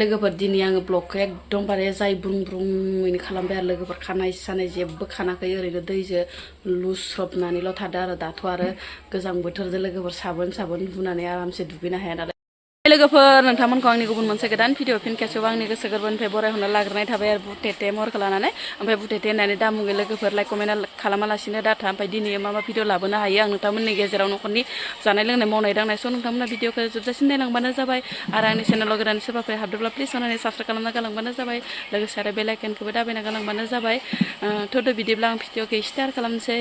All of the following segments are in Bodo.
लोगोफोर दिनै आङो ब्लगखौ एकदमबारे जाय ब्रुं ब्रुङैनो खालामबाय आरो लोगोफोर खानाय सानाय जेबो खानाखै ओरैनो दैजों लुस्रबनानैल' थादो आरो दाथ' आरो गोजां बोथोरजों लोगोफोर साबोन हुनानै आरामसे दुगैनो हाया नालाय लोगोफोर नोंथांमोनखौ आंनि गुबुन मोनसे गोदान भिडिअ फिन खेबसेबाव आंनि गोसो गोरबोनिफ्राय बरायहरनो लाग्रोनाय थाबाय आरो बुटेटे महरखौ लानानै ओमफ्राय बुटेटे होननानै दामुङै लोगोफोर लाइक कमेन्ट खालामालासिनो डाटा ओमफ्राय दिनै मा भिडिअ लाबोनो हायो आं नोंथांमोननि गेजेराव न'खरनि जानाय लोंनाय मावनाय दांनाय स' नोंथांमोना भिडिअखौ जोबजासिम नायलांबानो जाबाय आरो आंनि चेनेलाव गोदान सोरबाफोर हाबदोंब्ला प्लिज अननानै साबस्क्राइब खालामना गालांबानो जाबाय लोगोसे आरो बेल आइकनखौबो दाबायना गालांबानो जाबाय थ'दो बिदिब्ला आं भिडिअखौ स्टार्ट खालामनोसै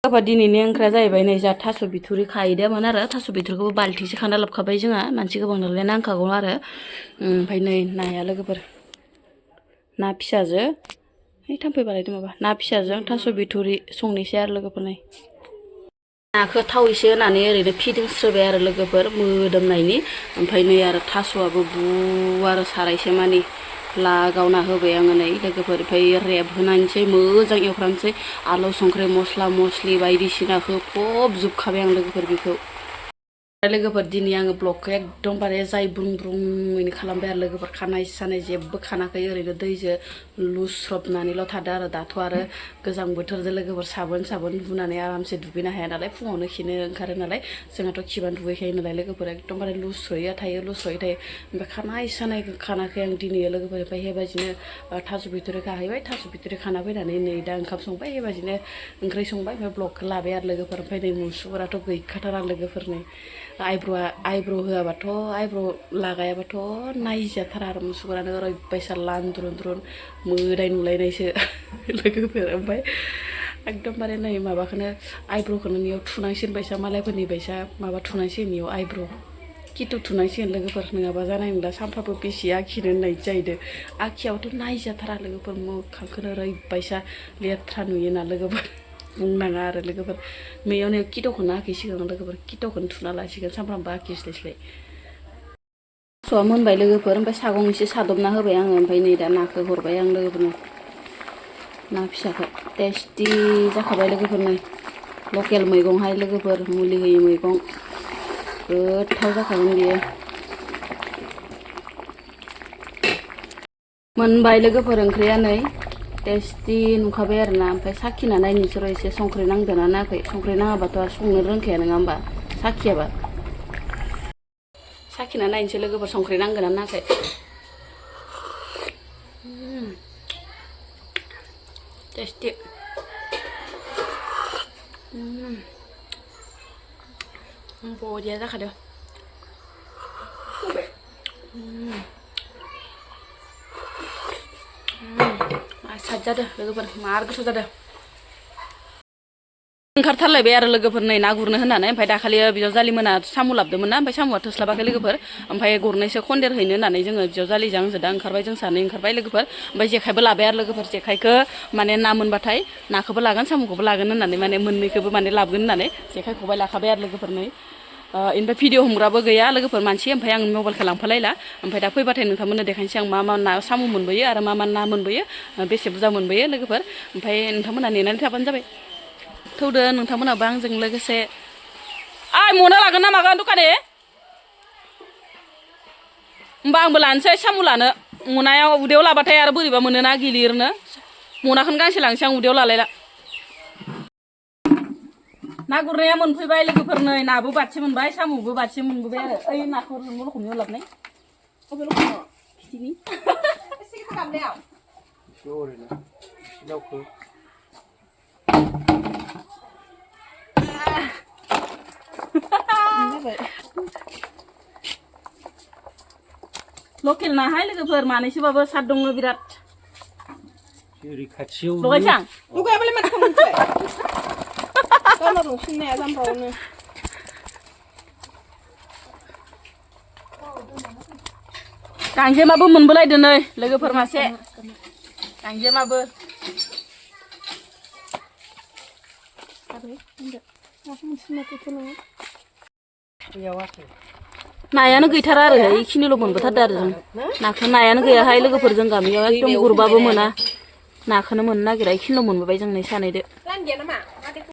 दिनैनि ओंख्रिया जाहैबाय नै जा थास' बिथुरि खाहैदोंमोन आरो थास' बिथुरिखौबो बाल्थिंसे खाना लाबोखाबाय जोंहा मानसि गोबां नालाय नांखागौ आरो ओमफ्राय नै नाया लोगोफोर ना फिसाजो थाम्फै बालायदों माबा ना फिसाजों थास' बिथुरि संनोसै आरो लोगोफोर नै नाखौ थाव एसे होनानै ओरैनो फिदिंस्रोबाय आरो लोगोफोर मोदोमनायनि ओमफ्राय नै आरो थास'आबो बुवार सारायसे मानि लागावना होबाय आङो नै लोगोफोर ओमफ्राय रेबहोनानैसै मोजां एवफ्रामसै आलौ संख्रि मस्ला मस्लि बायदिसिना होफबजोबखाबाय आं लोगोफोर बेखौ लोगोफोर दिनै आङो ब्लगखौ एकदमबारे जाय ब्रुं ब्रुङैनो खालामबाय आरो लोगोफोर खानाय सानाय जेबो खानाखै ओरैनो दैजों लुस्रबनानैल' थादो आरो दाथ' आरो गोजां बोथोरजों लोगोफोर साबोन हुनानै आरामसे दुगैनो हाया नालाय फुङावनो खिनो ओंखारो नालाय जोंहाथ' खिबानो दुगैखायो नालाय लोगोफोर एकदमबारे लुस्रयै थायो ओमफ्राय खानाय सानायखौ खानाखै आं दिनै लोगोफोर ओमफ्राय बेबायदिनो थास' बिथुरि खाहैबाय थास' बिथुरि खाना फैनानै नै दा ओंखाम संबाय बेबायदिनो ओंख्रि संबाय ओमफ्राय ब्लगखौ लाबाय आरो लोगोफोर ओमफ्राय नै मुसुगुराथ' गैखाथारा लोगोफोरनि आइब्र' होआबाथ' आइब्र' लागायाबाथ' नायजाथारा आरो मुसुगुरानो ओरैबायसा लान्द्रुन मोदाय नुलायनायसो लोगोफोर ओमफ्राय एकदमबारे नै माबाखौनो आइब्र'खौनो बेयाव थुनांसिगोन बायसा मालायफोरनि बायसा माबा थुनांसिगोन बेयाव आइब्र' किटु थुनांसिगोन लोगोफोर नङाबा जानाय नंला सानफ्रामबो बेसे आखिनो होननाय जाहैदों आखियाबाथ' नायजाथारा लोगोफोर मोखांखौनो ओरैबायसा लेथ्रा नुयोना लोगोफोर बुंनाङा आरो लोगोफोर मैयावनो किट'खौनो आखिसिगोन लोगोफोर किट'खौनो थुना लासिगोन सानफ्रामबो आखिस्लायस्लाय थास'आ मोनबाय लोगोफोर ओमफ्राय सागं एसे सादबना होबाय आङो ओमफ्राय नै दा नाखौ हरबाय आं लोगोफोरनो ना फिसाखौ टेस्टि जाखाबाय लोगोफोरनो लकेल मैगंहाय लोगोफोर मुलि होयै मैगं गोथाव जाखागोन बियो मोनबाय लोगोफोर ओंख्रिया नै टेस्टि नुखाबाय आरोना ओमफ्राय साखिना नायनोसोर' एसे संख्रि नांदोंना नाङाखै संख्रि नाङाबाथ' संनो रोंखाया नङा होमबा साखियाबा साखिना नायनोसै लोगोफोर संख्रि नांगोना नाङाखै टेस्टि बरिया जाखादों साद जादों लोगोफोर मार गोथाव जादों ओंखारथारलायबाय आरो लोगोफोर नै ना गुरनो होननानै ओमफ्राय दाखालि बिजावजालि मोना साम' लाबोदोंमोन ना ओमफ्राय साम'आ थोस्लाबाखै लोगोफोर ओमफ्राय गरनैसो खन्देर हैनो होननानै जोङो बिजावजालिजों आंजों दा ओंखारबाय जों सानै ओंखारबाय लोगोफोर ओमफ्राय जेखाइबो लाबाय आरो लोगोफोर जेखाइखौ माने ना मोनबाथाय नाखौबो लागोन साम'खौबो लागोन होननानै माने मोननैखौबो माने लाबोगोन होननानै जेखाइ खबाइ लाखाबाय आरो लोगोफोर नै इनिफ्राय भिडिअ हमग्राबो गैया लोगोफोर मानसि ओमफ्राय आं मबाइलखौ लांफालायला ओमफ्राय दा फैबाथाय नोंथांमोननो देखायनोसै आं मा ना साम' मोनबोयो आरो मा ना मोनबोयो बेसे बुरजा मोनबोयो लोगोफोर ओमफ्राय नोंथांमोना नेनानै थाबानो जाबाय थौदो नोंथांमोनाबो आंजों लोगोसे मना लागोन ना मागोन दखानि होमबा आंबो लानोसै साम' लानो मनायाव उदैयाव लाबाथाय आरो बोरैबा मोनोना गिलिरनो मनाखौनो गांसे लांसै आं उदैयाव लालायला ना गुरनाया मोनफैबाय लोगोफोर नै नाबो बाथि मोनबाय साम'बो बाथि मोनबोबाय आरो ओइ नाखौ लखबनियाव लाबनाय बबे लखबनियाव फिथिनि एसे खालामनायाव लकेल नाहाय लोगोफोर मानैसोबाबो साद दङ बिराद लगायसै आं लगायाबालाय माथो खालामनोसै गावनाव दंफिननाया जामबावनो गांजेमाबो मोनबोलायदो नै लोगोफोर मासे गांजेमाबो नायानो गैथारा आरो इखिनिल' मोनबोथारदो आरो जों नाखौ नायानो गैयाहाय लोगोफोर जों गामियाव एकदम गुरबाबो मोना नाखौनो मोननो नागिरा इखिनिल' मोनबोबाय जों नै सानैदो